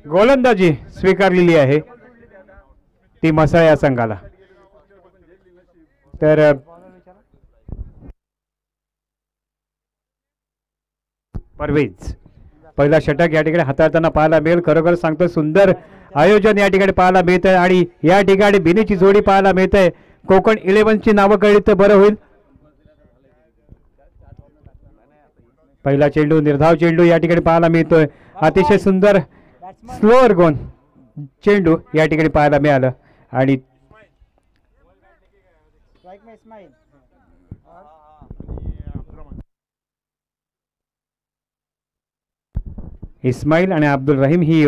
गोलंदाजी स्वीकारलेली आहे ती मसाळ या संघाला. तर परवेज पहिला षटक या ठिकाणी हाताळताना पाहायला मिळेल. खरोखर सांगतो सुंदर आयोजन या ठिकाणी पाहायला मिळत आहे आणि या ठिकाणी बिनीची जोडी पाहायला मिळत आहे. कोकण 11ची नावं कळली तर बरं होईल. पहिला चेंडू निर्धाव चेंडू या ठिकाणी पाहायला मिळतोय. अतिशय सुंदर स्लोअर गोन चेंडू या ठिकाणी पाहायला मिळालं आणि इस्माईल आणि अब्दुल रहीम ही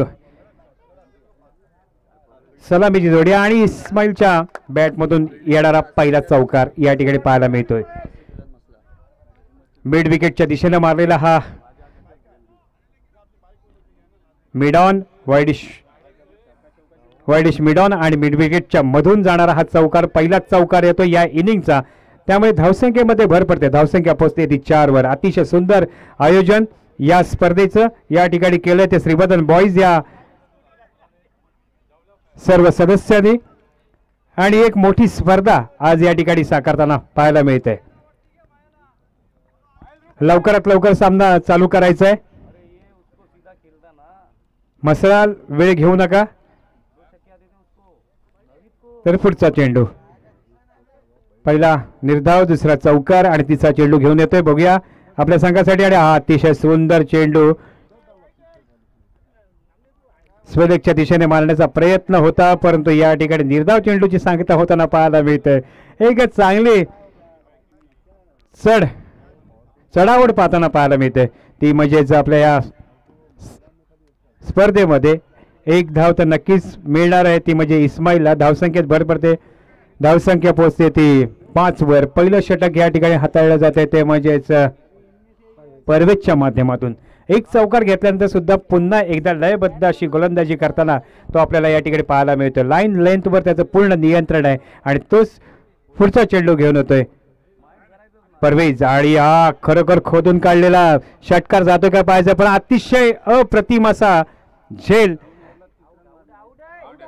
सलामीची जोडी आणि इस्माईलच्या बॅटमधून येणारा पहिला चौकार या ठिकाणी पाहायला मिळतोय. मिड विकेटच्या दिशेने मारलेला हा मिडॉन वायडिश मिडॉन आणि मिड विकेटच्या मधून जाणारा हा चौकार पहिलाच चौकार येतो या इनिंगचा. त्यामुळे धावसंख्येमध्ये भर पडते. धावसंख्या पोहोचते ती 4 वर. अतिशय सुंदर आयोजन या स्पर्धेचं या ठिकाणी केलं ते श्रीवर्धन बॉईज या सर्व सदस्यांनी आणि एक मोठी स्पर्धा आज या ठिकाणी साकारताना पाहायला मिळते. लवकरात लवकर सामना चालू करायचा आहे. मसळाल वेळ घेऊ नका. तर पुढचा चेंडू पहिला निर्धाव दुसरा चौकार आणि तिसरा चेंडू घेऊन येतोय. बघूया आपल्या संघासाठी आणि हा अतिशय सुंदर चेंडू स्वदेशच्या दिशेने मारण्याचा प्रयत्न होता परंतु या ठिकाणी निर्धाव चेंडूची सांगता होताना पाहायला मिळते. एक चांगली चढावड पाहताना पाहायला मिळते ती म्हणजेच आपल्या या स्पर्धेमध्ये एक धाव तर नक्कीच मिळणार आहे ती म्हणजे इस्माईलला. धावसंख्येत भर पडते. धावसंख्या पोहोचते ती 5 वर. पहिलं षटक या ठिकाणी हाताळलं जाते ते म्हणजेच परवेजच्या माध्यमातून. एक चौकार घेतल्यानंतर सुद्धा पुन्हा एकदा लयबद्ध अशी गोलंदाजी करताना तो आपल्याला या ठिकाणी पाहायला मिळतो. लाईन लेंथवर त्याचं पूर्ण नियंत्रण आहे आणि तोच पुढचा चेंडू घेऊन येतोय परवेज. आणि हा खरोखर खोदून काढलेला षटकार जातो का पाहायचं पण अतिशय अप्रतिम असा झेल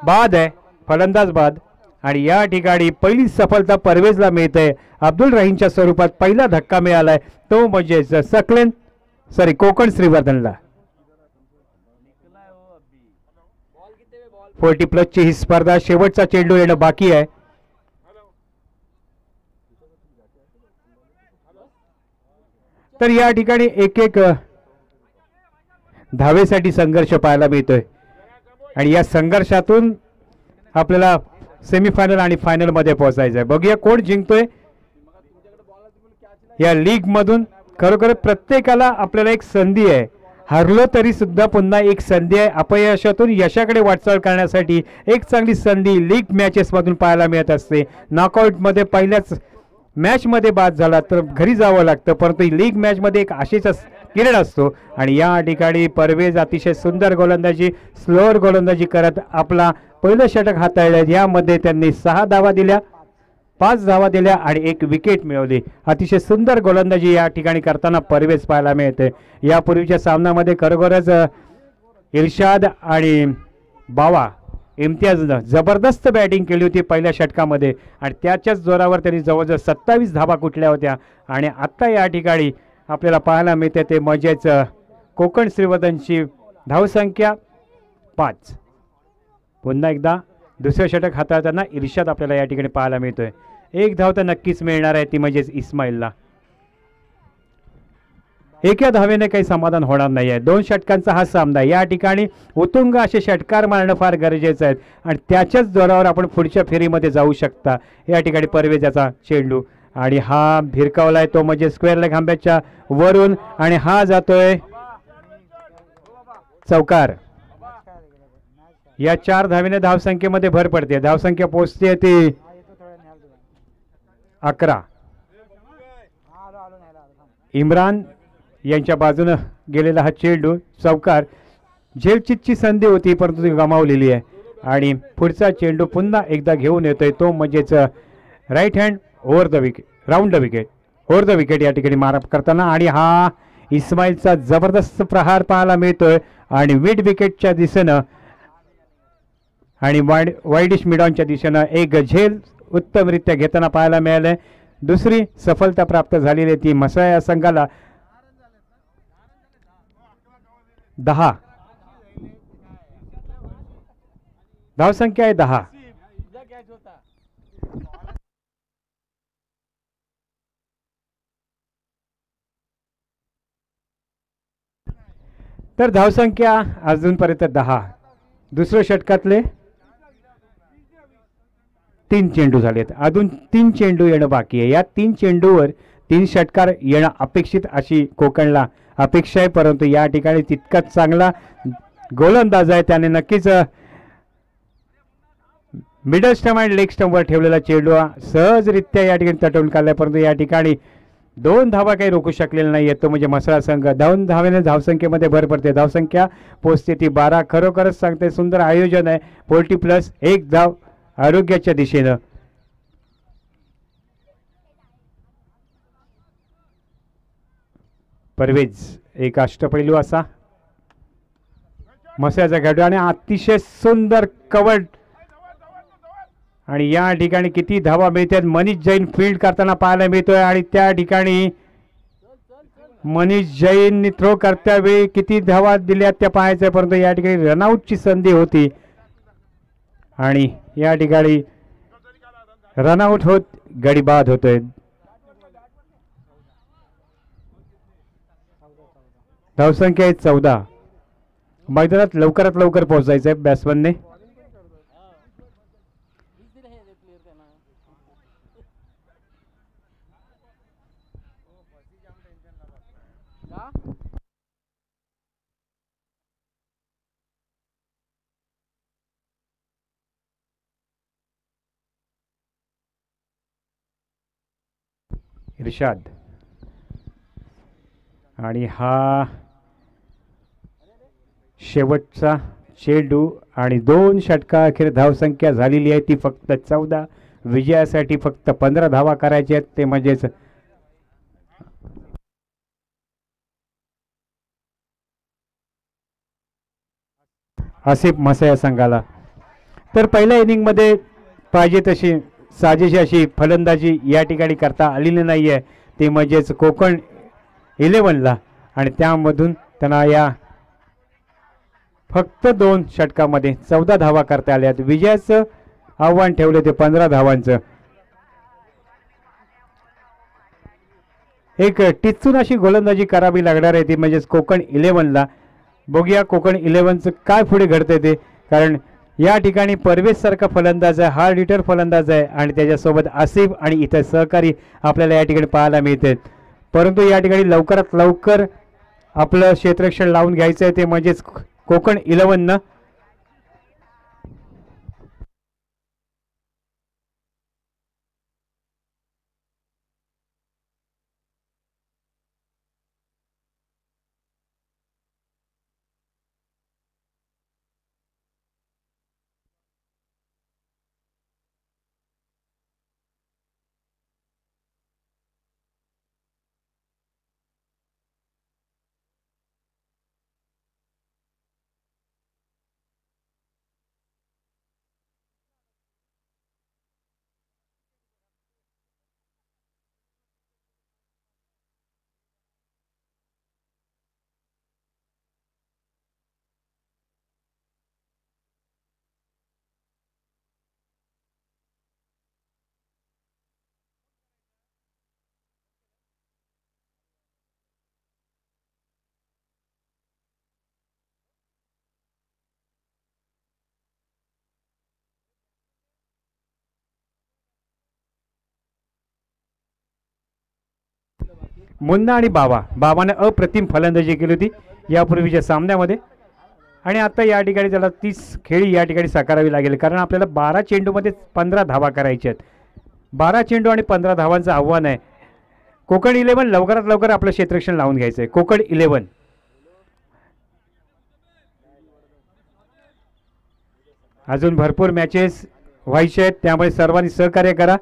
बाद आहे. फलंदाज बाद आणि या ठिकाणी पहिली सफलता परवेजला मिळते. अब्दुल रहीमच्या स्वरूपात पहिला धक्का मिळालाय तो म्हणजेच कोकण श्रीवर्धनला. 40+ ची ही स्पर्धा. शेवटचा चेंडू येणं बाकी आहे. तर या ठिकाणी एक एक धावेसाठी संघर्ष पाहायला मिळतोय आणि या संघर्षातून आपल्याला सेमीफायनल आणि फायनल मध्ये पोहोचायचं आहे. बघूया कोण जिंकतोय या लीग मधून. खरोखर प्रत्येकाला आपल्याला एक संधी आहे. हरलो तरी सुद्धा पुन्हा एक संधी आहे. अपयशातून यशाकडे वाटचाल करण्यासाठी एक चांगली संधी लीग मॅचेस मधून पाहायला मिळत असते. नॉकआउट मध्ये पहिल्याच मॅच मध्ये बाद झाला तर घरी जावं लागतं परंतु लीग मॅच मध्ये एक आशेचा किरण असतो आणि या ठिकाणी परवेज अतिशय सुंदर गोलंदाजी स्लोअर गोलंदाजी करत आपला पहिलं षटक हाताळलं. यामध्ये त्यांनी 6 धावा दिल्या 5 धावा दिल्या आणि 1 विकेट मिळवली. अतिशय सुंदर गोलंदाजी या ठिकाणी करताना परवेज पाहायला मिळते. यापूर्वीच्या सामन्यामध्ये खरोखरच इर्शाद आणि बावा इम्तियाजनं जबरदस्त बॅटिंग केली होती पहिल्या षटकामध्ये आणि त्याच्याच जोरावर त्यांनी जवळजवळ 27 धावा कुठल्या होत्या आणि आत्ता या ठिकाणी आपल्याला पाहायला मिळते ते म्हणजेच कोकण श्रीवर्धनची धावसंख्या 5. पुन्हा एकदा दुसरं षटक हाताळताना इर्शाद आपल्याला या ठिकाणी पाहायला मिळतोय. 1 धाव तर नक्कीच मिळणार आहे ती म्हणजेच इस्माईलला. एका धावेने काही समाधान होणार नाही आहे. 2 षटकांचा हा सामना. या ठिकाणी उत्तुंग असे षटकार मारणं फार गरजेचं आहे आणि त्याच्याच जोरावर आपण पुढच्या फेरीमध्ये जाऊ शकता. या ठिकाणी परवेजाचा चेंडू आणि हा भिरकावलाय तो म्हणजे स्क्वेअर लेग आंब्याच्या वरून आणि हा जातोय चौकार. या 4 धावेने धावसंख्येमध्ये भर पडते. धावसंख्या पोहोचते ती 11. इम्रान यांच्या बाजूने गेलेला हा चेंडू चौकार. झेलचितची संधी होती परंतु ती गमावलेली आहे आणि पुढचा चेंडू पुन्हा एकदा घेऊन येतोय तो म्हणजेच right hand over the wicket round the wicket over the wicket या ठिकाणी मारा करताना आणि हा इस्माईलचा जबरदस्त प्रहार पाहायला मिळतोय आणि मिड विकेटच्या दिशेनं आणि वाईडिश मिडॉनच्या दिशेनं एक झेल उत्तमरित्या घेताना पाहायला मिळालंय. दुसरी सफलता प्राप्त झालेली ती म्हसळा या संघाला 10 धावसंख्या आहे 10. तर धावसंख्या अजूनपर्यंत 10. दुसऱ्या षटकातले 3 चेंडू झालेत. अजून 3 चेंडू येणं बाकी आहे. या 3 चेंडूवर 3 षटकार येणं अपेक्षित अशी कोकणला अपेक्षा आहे. परंतु या ठिकाणी तितकाच चांगला गोलंदाज आहे. त्याने नक्कीच मिडल स्टंप आणि लेग स्टंपवर ठेवलेला चेंडू सहजरित्या या ठिकाणी तटवून काढलाय. परंतु या ठिकाणी 2 धावा काही रोखू शकलेला नाही. तो म्हणजे म्हसळा संघ 2 धावेने धावसंख्येमध्ये भर पडते. धावसंख्या पोहोचते ती 12. खरोखरच सांगते सुंदर आयोजन आहे. 40+1 धाव आरोग्याच्या दिशेनं. परवेज एक अष्टपैलू असा मसाल्याचा खेळाडू आणि अतिशय सुंदर कव्हर आणि या ठिकाणी किती धावा मिळतात. मनीष जैन फील्ड करताना पाहायला मिळतोय आणि त्या ठिकाणी मनीष जैननी थ्रो करत्या वेळी किती धावा दिल्यात त्या पाहायचं. परंतु या ठिकाणी रनआउटची संधी होती आणि या ठिकाणी रनआउट होत गडी बाद होतोय. धावसंख्या आहे 14. मैदानात लवकरात लवकर पोहोचायचं आहे बॅट्समनने. इर्शाद आणि हा शेवटचा चेंडू आणि 2 षटका अखेर धावसंख्या झालेली आहे ती फक्त 14. विजयासाठी फक्त 15 धावा करायच्या आहेत. ते म्हणजेच आसिफ म्हसळा संघाला. तर पहिल्या इनिंगमध्ये पाहिजे तशी साजेशी अशी फलंदाजी या ठिकाणी करता आलेली नाही आहे. ते म्हणजेच कोकण 11ला आणि त्यामधून त्यांना या फक्त 2 षटकामध्ये 14 धावा करता आल्या. विजयाचं आव्हान ठेवले ते 15 धावांचं. एक टिचून अशी गोलंदाजी करावी लागणार आहे ती म्हणजेच कोकण 11ला. बघूया कोकण 11चं काय पुढे घडतंय ते. कारण या ठिकाणी परवेज सारखा फलंदाज आहे, हार्ड हिटर फलंदाज आहे आणि त्याच्यासोबत आसिफ आणि इतर सहकारी आपल्याला या ठिकाणी पाहायला मिळतात. परंतु या ठिकाणी लवकरात लवकर आपलं क्षेत्ररक्षण लावून घ्यायचं आहे ते म्हणजेच कोकण 11नं. मुन्ना आणि बाबाने अप्रतिम फलंदाजी केली होती यापूर्वीच्या सामन्यामध्ये आणि आता या ठिकाणी त्याला 30 खेळी या ठिकाणी साकारावी लागेल. कारण आपल्याला 12 चेंडूमध्ये 15 धावा करायच्या आहेत. 12 चेंडू आणि 15 धावांचं आव्हान आहे. कोकण 11 लवकरात लवकर आपलं क्षेत्ररक्षण लावून घ्यायचं आहे. कोकण 11 अजून भरपूर मॅचेस व्हायचे आहेत त्यामुळे सर्वांनी सहकार्य करा.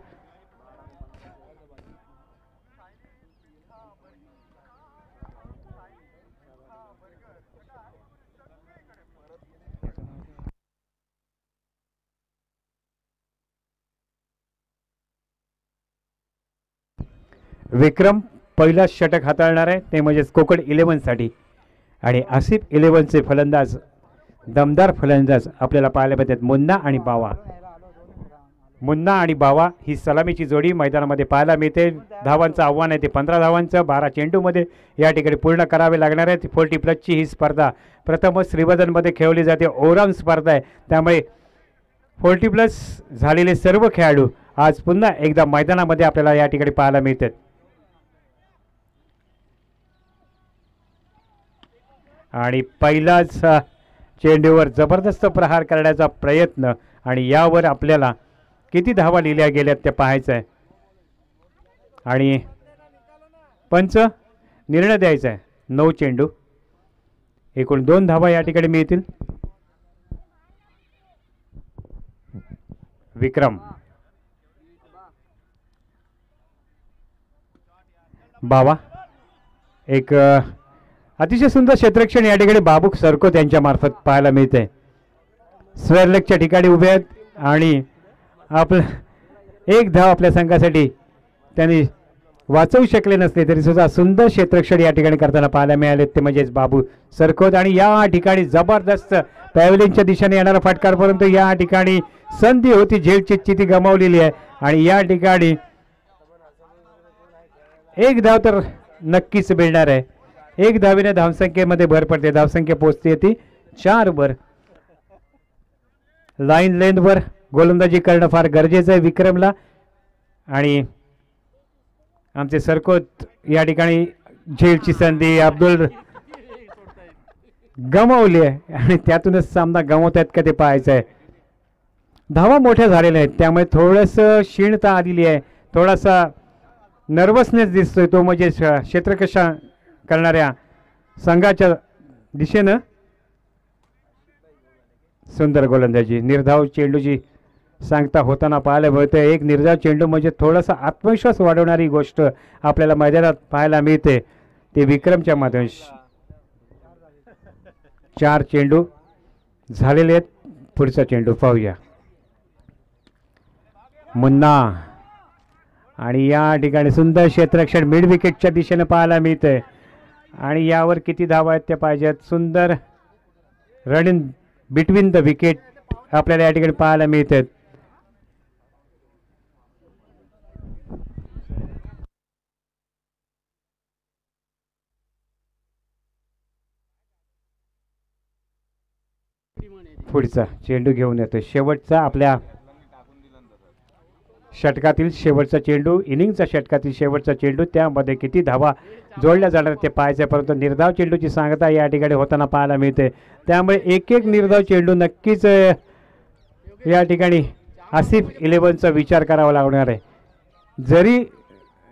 विक्रम पहिला षटक हाताळणार आहे, ते म्हणजेच कोकण 11साठी. आणि आसिफ 11चे फलंदाज, दमदार फलंदाज आपल्याला पाहायला मिळतात मुन्ना आणि बावा. मुन्ना आणि बावा ही सलामीची जोडी मैदानामध्ये पाहायला मिळते. धावांचं आव्हान आहे ते 15 धावांचं 12 चेंडूमध्ये या ठिकाणी पूर्ण करावे लागणार आहे. 40+ ही स्पर्धा प्रथमच श्रीवर्धनमध्ये खेळवली जाते. ओराम स्पर्धा आहे, त्यामुळे 40+ झालेले सर्व खेळाडू आज पुन्हा एकदा मैदानामध्ये आपल्याला या ठिकाणी पाहायला मिळतात. आणि पहिलाच चेंडूवर जबरदस्त प्रहार करण्याचा प्रयत्न, आणि यावर आपल्याला किती धावा लिहिल्या गेल्यात ते पाहायचं आहे. आणि पंच निर्णय द्यायचा आहे. 9 चेंडू, एकूण 2 धावा या ठिकाणी मिळतील. विक्रम, बावा, एक अतिशय सुंदर क्षेत्ररक्षण या ठिकाणी बाबू सरको त्यांच्या मार्फत पाहायला मिळते. स्वेअरलेगच्या ठिकाणी उभे आहेत आणि आपलं एक धाव आपल्या संघासाठी त्यांनी वाचवू शकले नसले तरी सुद्धा सुंदर क्षेत्ररक्षण या ठिकाणी करताना पाहायला मिळाले, ते म्हणजेच बाबू सरकोत. आणि या ठिकाणी जबरदस्त पॅव्हलियनच्या दिशेने येणारा फटकार, परंतु या ठिकाणी संधी होती, झेलची ती गमावलेली आहे. आणि या ठिकाणी एक धाव तर नक्कीच मिळणार आहे. एक धावेने धावसंख्येमध्ये भर पडते, धावसंख्या पोहोचते ती 4 वर. लाईन लेंथवर गोलंदाजी करणं फार गरजेचं आहे विक्रमला. आणि आमचे सरकोत या ठिकाणी झेलची संधी अब्दुल गमावली आहे आणि त्यातूनच सामना गमावत आहेत का ते पाहायचं आहे. धावा मोठ्या झालेल्या आहेत, त्यामुळे थोडंसं क्षीणता आलेली आहे, थोडासा नर्वसनेस दिसतोय. तो म्हणजे क्षेत्ररक्षण करणाऱ्या संघाच्या दिशेनं. सुंदर गोलंदाजी, निर्धाव चेंडूची सांगता होताना पाहायला मिळते. एक निर्धाव चेंडू म्हणजे थोडासा आत्मविश्वास वाढवणारी गोष्ट आपल्याला मैदानात पाहायला मिळते, ते विक्रमच्या माध्यमातून. 4 चेंडू झालेले आहेत. पुढचा चेंडू पाहूया. मुन्ना, आणि या ठिकाणी सुंदर क्षेत्ररक्षण मिड विकेटच्या दिशेने पाहायला मिळते. आणि यावर किती धावा आहेत त्या पाहिजेत. सुंदर रनिंग बिटवीन द विकेट आपल्याला या ठिकाणी पाहायला मिळतात. पुढचा चेंडू घेऊन येतो. शेवटचा आपल्या षटकातील शेवटचा चेंडू, इनिंगचा षटकातील शेवटचा चेंडू, त्यामध्ये किती धावा जोडल्या जाणार ते पाहायचे. परंतु निर्धाव चेंडूची सांगता या ठिकाणी होताना पाहायला मिळते, त्यामुळे एक निर्धाव चेंडू नक्कीच या ठिकाणी आसिफ 11चा विचार करावा लागणार आहे. जरी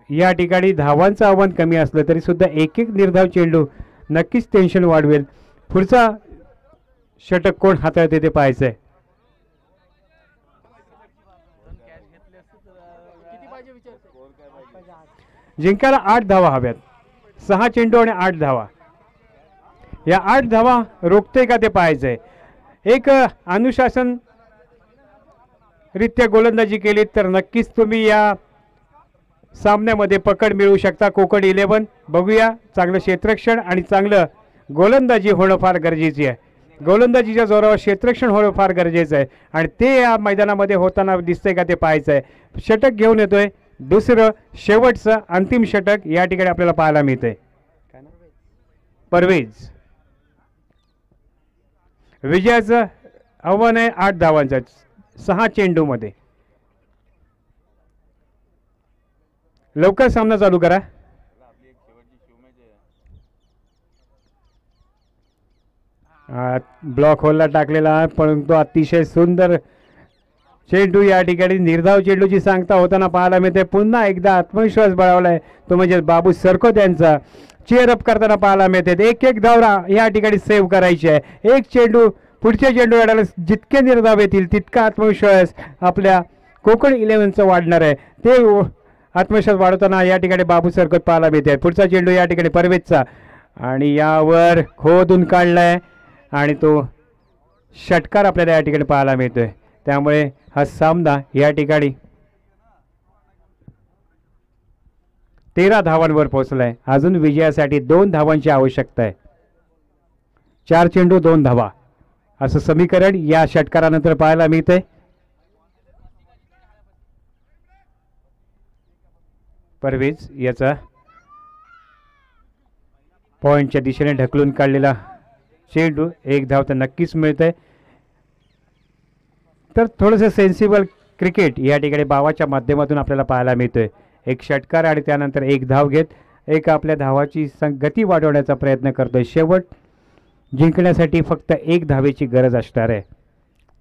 या ठिकाणी धावांचं आव्हान कमी असलं तरी सुद्धा एक निर्धाव चेंडू नक्कीच टेन्शन वाढवेल. पुढचा षटक कोण हाताळते ते पाहायचं आहे. जिंकायला 8 धावा हव्यात. 6 चेंडू आणि 8 धावा. या 8 धावा रोखते का ते पाहायचंय. एक अनुशासन रित्या गोलंदाजी केली तर नक्कीच तुम्ही या सामन्यामध्ये पकड मिळवू शकता. कोकण 11 बघूया. चांगलं क्षेत्ररक्षण आणि चांगलं गोलंदाजी होणं फार गरजेची आहे. गोलंदाजीच्या जोरावर क्षेत्ररक्षण होणं फार गरजेचं आहे आणि ते या मैदानामध्ये होताना दिसतंय का ते पाहायचं आहे. षटक घेऊन येतोय. दुसरं शेवटचं अंतिम षटक या ठिकाणी आपल्याला पाहायला मिळतंय. परवेज, विजयाचं आव्हान आहे 8 धावांचं 6 चेंडूमध्ये. लवकर सामना चालू करा. ब्लॉक होलला टाकलेला परंतु अतिशय सुंदर चेंडू या ठिकाणी निर्धाव चेंडूची सांगता होताना पाहायला मिळते. पुन्हा एकदा आत्मविश्वास बळावलाय तो म्हणजे बाबू सरको त्यांचा चेअरअप करताना पाहायला मिळते. एक धावरा या ठिकाणी सेव्ह करायची आहे. एक चेंडू पुढचे चेंडू यायला जितके निर्धाव येतील तितका आत्मविश्वास आपल्या कोकण 11चा वाढणार आहे. ते आत्मविश्वास वाढवताना या ठिकाणी बाबू सरको पाहायला मिळते. पुढचा चेंडू या ठिकाणी परवेजचा आणि यावर खोदून काढलाय आणि तो षटकार आपल्याला या ठिकाणी पाहायला मिळतोय. त्यामुळे हा सामना या ठिकाणी 13 धावांवर पोहोचलाय. अजून विजयासाठी 2 धावांची आवश्यकता आहे. 4 चेंडू 2 धावा असं समीकरण या षटकारानंतर पाहायला मिळतंय. परवेज याचा पॉइंटच्या दिशेने ढकलून काढलेला चेंडू, 1 धाव तर नक्कीच मिळतंय. तर थोडंसं सेन्सिबल क्रिकेट या ठिकाणी बावाच्या माध्यमातून आपल्याला पाहायला मिळतोय. एक षटकार आणि त्यानंतर 1 धाव घेत एक आपल्या धावाची गती वाढवण्याचा प्रयत्न करतोय. शेवट जिंकण्यासाठी फक्त 1 धावेची गरज असणार आहे.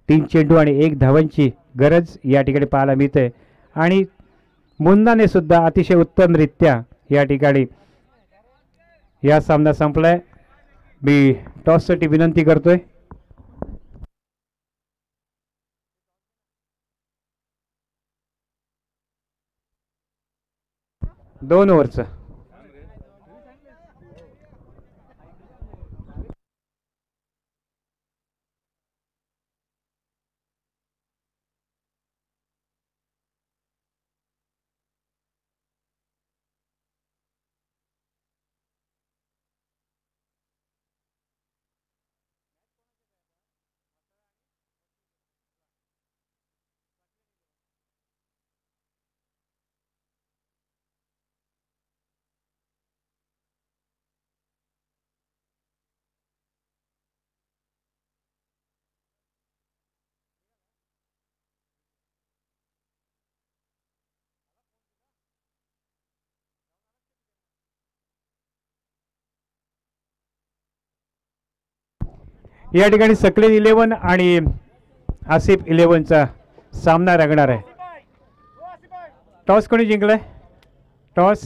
3 चेंडू आणि 1 धावांची गरज या ठिकाणी पाहायला मिळते. आणि मुन्नाने सुद्धा अतिशय उत्तमरित्या या ठिकाणी या सामना संपलाय. मी टॉससाठी विनंती करतोय. दोन ओव्हरचं या ठिकाणी सकलेन 11 आणि आसिफ 11चा सामना रंगणार आहे. टॉस कोणी जिंकलाय? टॉस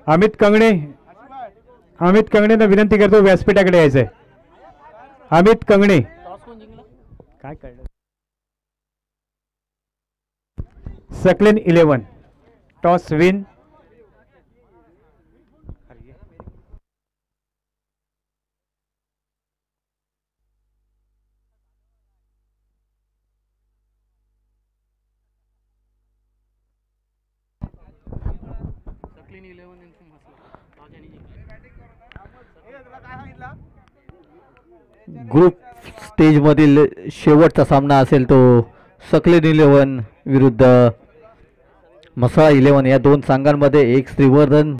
अमित कंगणे. अमित कंगणेंना विनंती करतो व्यासपीठाकडे यायचंय. अमित कंगणे काय कळलं? Saqlain 11 toss win. Group stage मधील शेवटचा सामना असेल तो सकलेन 11 विरुद्ध मसाळा 11 या दोन संघांमध्ये. एक श्रीवर्धन